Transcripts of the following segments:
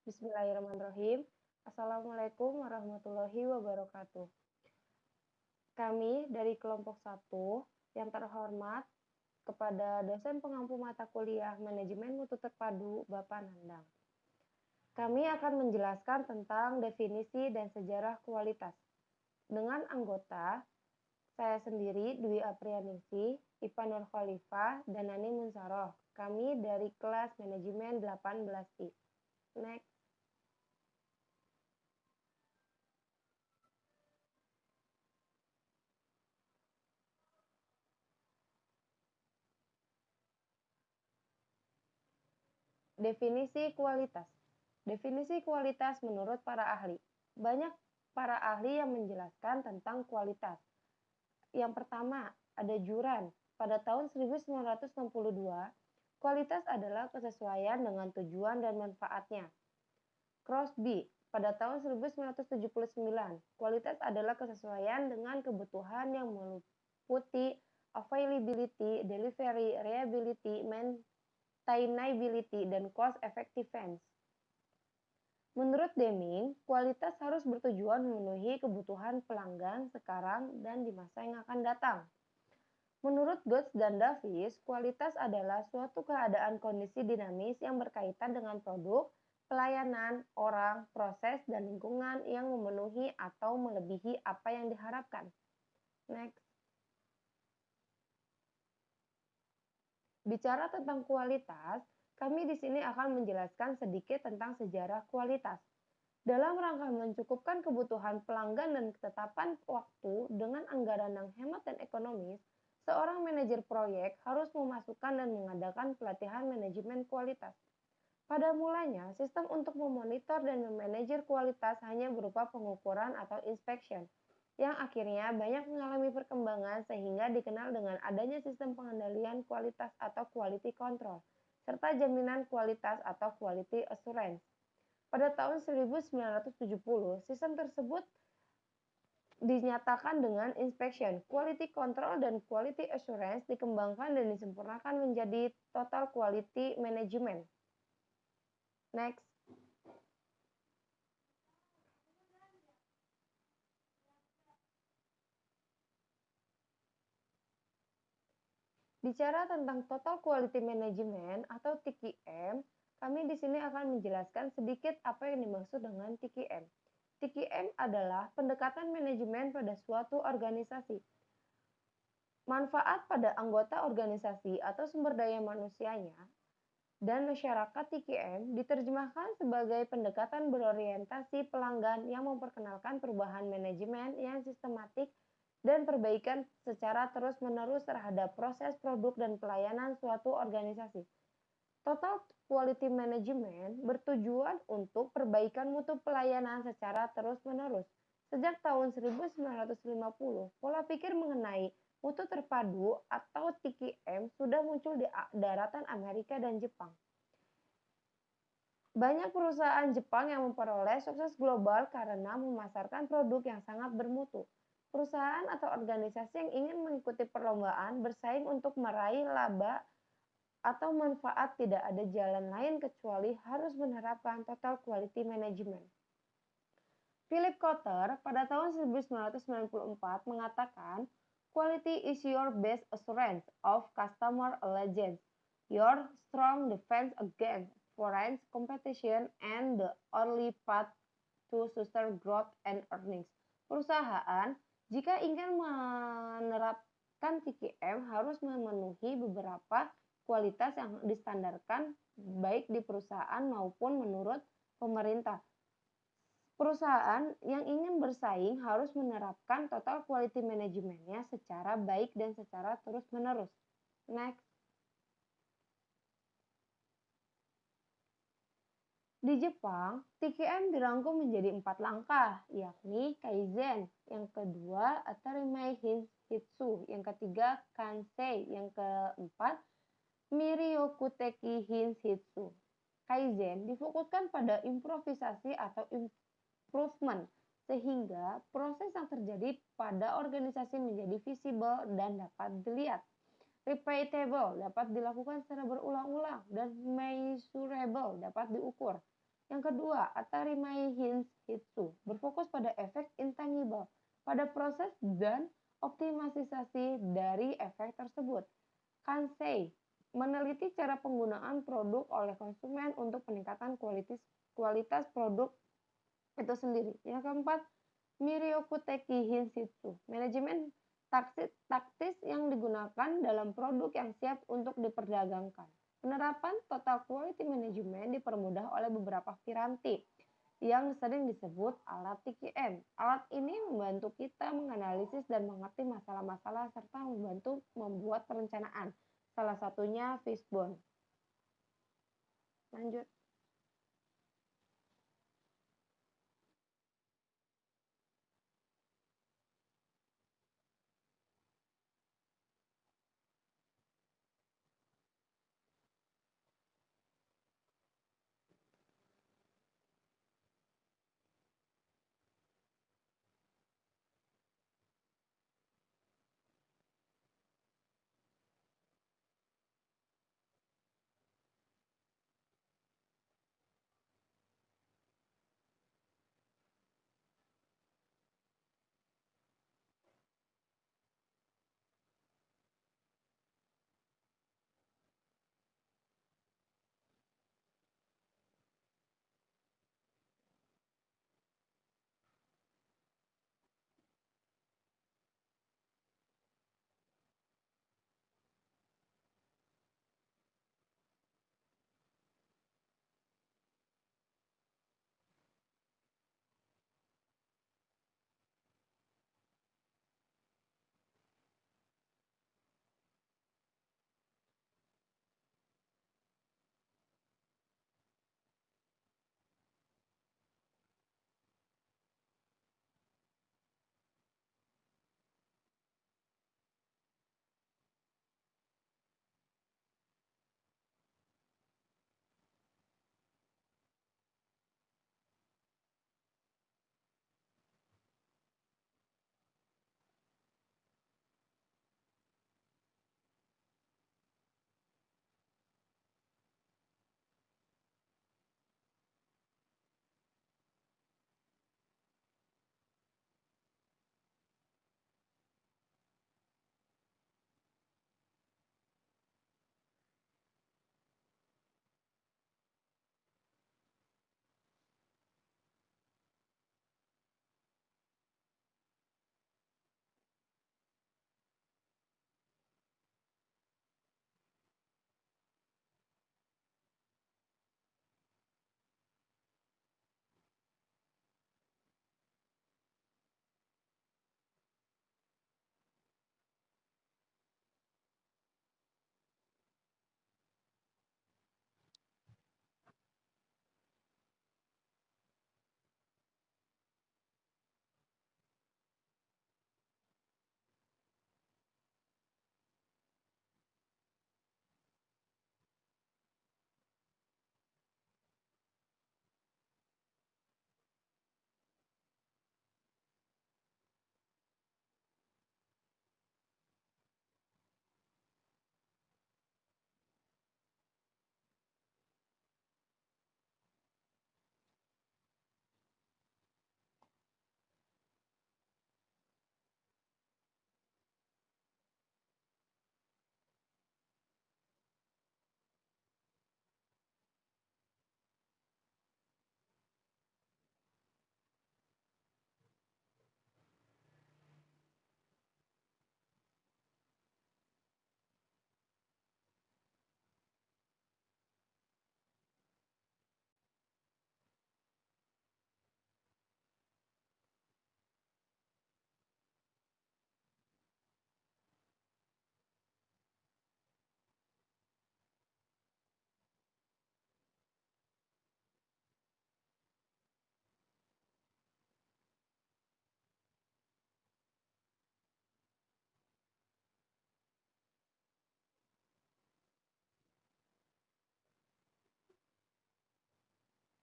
Bismillahirrahmanirrahim. Assalamualaikum warahmatullahi wabarakatuh. Kami dari kelompok satu yang terhormat kepada dosen pengampu mata kuliah Manajemen Mutu Terpadu Bapak Nandang. Kami akan menjelaskan tentang definisi dan sejarah kualitas. Dengan anggota saya sendiri Dwi Aprianingsi, Ipa Nur Khalifah, dan Nani Munsaroh. Kami dari kelas Manajemen 18I. Next. Definisi kualitas. Definisi kualitas menurut para ahli. Banyak para ahli yang menjelaskan tentang kualitas. Yang pertama, ada Juran. Pada tahun 1962, kualitas adalah kesesuaian dengan tujuan dan manfaatnya. Crosby, pada tahun 1979, kualitas adalah kesesuaian dengan kebutuhan yang meliputi availability, delivery, reliability, maintainability, dan cost effectiveness. Menurut Deming, kualitas harus bertujuan memenuhi kebutuhan pelanggan sekarang dan di masa yang akan datang. Menurut Götz dan Davis, kualitas adalah suatu keadaan kondisi dinamis yang berkaitan dengan produk, pelayanan, orang, proses, dan lingkungan yang memenuhi atau melebihi apa yang diharapkan. Next. Bicara tentang kualitas, kami di sini akan menjelaskan sedikit tentang sejarah kualitas. Dalam rangka mencukupkan kebutuhan pelanggan dan ketetapan waktu dengan anggaran yang hemat dan ekonomis, seorang manajer proyek harus memasukkan dan mengadakan pelatihan manajemen kualitas. Pada mulanya, sistem untuk memonitor dan memanajer kualitas hanya berupa pengukuran atau inspection, yang akhirnya banyak mengalami perkembangan sehingga dikenal dengan adanya sistem pengendalian kualitas atau quality control, serta jaminan kualitas atau quality assurance. Pada tahun 1970, sistem tersebut dinyatakan dengan inspection, quality control, dan quality assurance dikembangkan dan disempurnakan menjadi total quality management. Next. Bicara tentang Total Quality Management atau TQM, kami di sini akan menjelaskan sedikit apa yang dimaksud dengan TQM. TQM adalah pendekatan manajemen pada suatu organisasi. Manfaat pada anggota organisasi atau sumber daya manusianya dan masyarakat TQM diterjemahkan sebagai pendekatan berorientasi pelanggan yang memperkenalkan perubahan manajemen yang sistematik dan perbaikan secara terus-menerus terhadap proses produk dan pelayanan suatu organisasi. Total Quality Management bertujuan untuk perbaikan mutu pelayanan secara terus-menerus. Sejak tahun 1950, pola pikir mengenai mutu terpadu atau TQM sudah muncul di daratan Amerika dan Jepang. Banyak perusahaan Jepang yang memperoleh sukses global karena memasarkan produk yang sangat bermutu. Perusahaan atau organisasi yang ingin mengikuti perlombaan bersaing untuk meraih laba atau manfaat tidak ada jalan lain kecuali harus menerapkan total quality management. Philip Kotler pada tahun 1994 mengatakan, "Quality is your best assurance of customer allegiance, your strong defense against foreign competition, and the only path to sustained growth and earnings." Perusahaan, jika ingin menerapkan TQM, harus memenuhi beberapa kualitas yang distandarkan baik di perusahaan maupun menurut pemerintah. Perusahaan yang ingin bersaing harus menerapkan total quality manajemennya secara baik dan secara terus-menerus. Next. Di Jepang, TQM dirangkum menjadi 4 langkah, yakni Kaizen, yang kedua Atarimai Hitsu, yang ketiga Kansei, yang keempat Miryokuteki Hitsu. Kaizen difokuskan pada improvisasi atau improvement, sehingga proses yang terjadi pada organisasi menjadi visible dan dapat dilihat. Repeatable dapat dilakukan secara berulang-ulang dan measurable dapat diukur. Yang kedua, Atarimai Hitsu berfokus pada efek intangible, pada proses dan optimalisasi dari efek tersebut. Kansei meneliti cara penggunaan produk oleh konsumen untuk peningkatan kualitas produk itu sendiri. Yang keempat, Miriyokuteki Hinsitsu, manajemen taktis yang digunakan dalam produk yang siap untuk diperdagangkan. Penerapan total quality management dipermudah oleh beberapa piranti yang sering disebut alat TQM. Alat ini membantu kita menganalisis dan mengerti masalah-masalah serta membantu membuat perencanaan. Salah satunya Fishbone. Lanjut.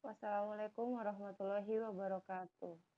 Wassalamualaikum warahmatullahi wabarakatuh.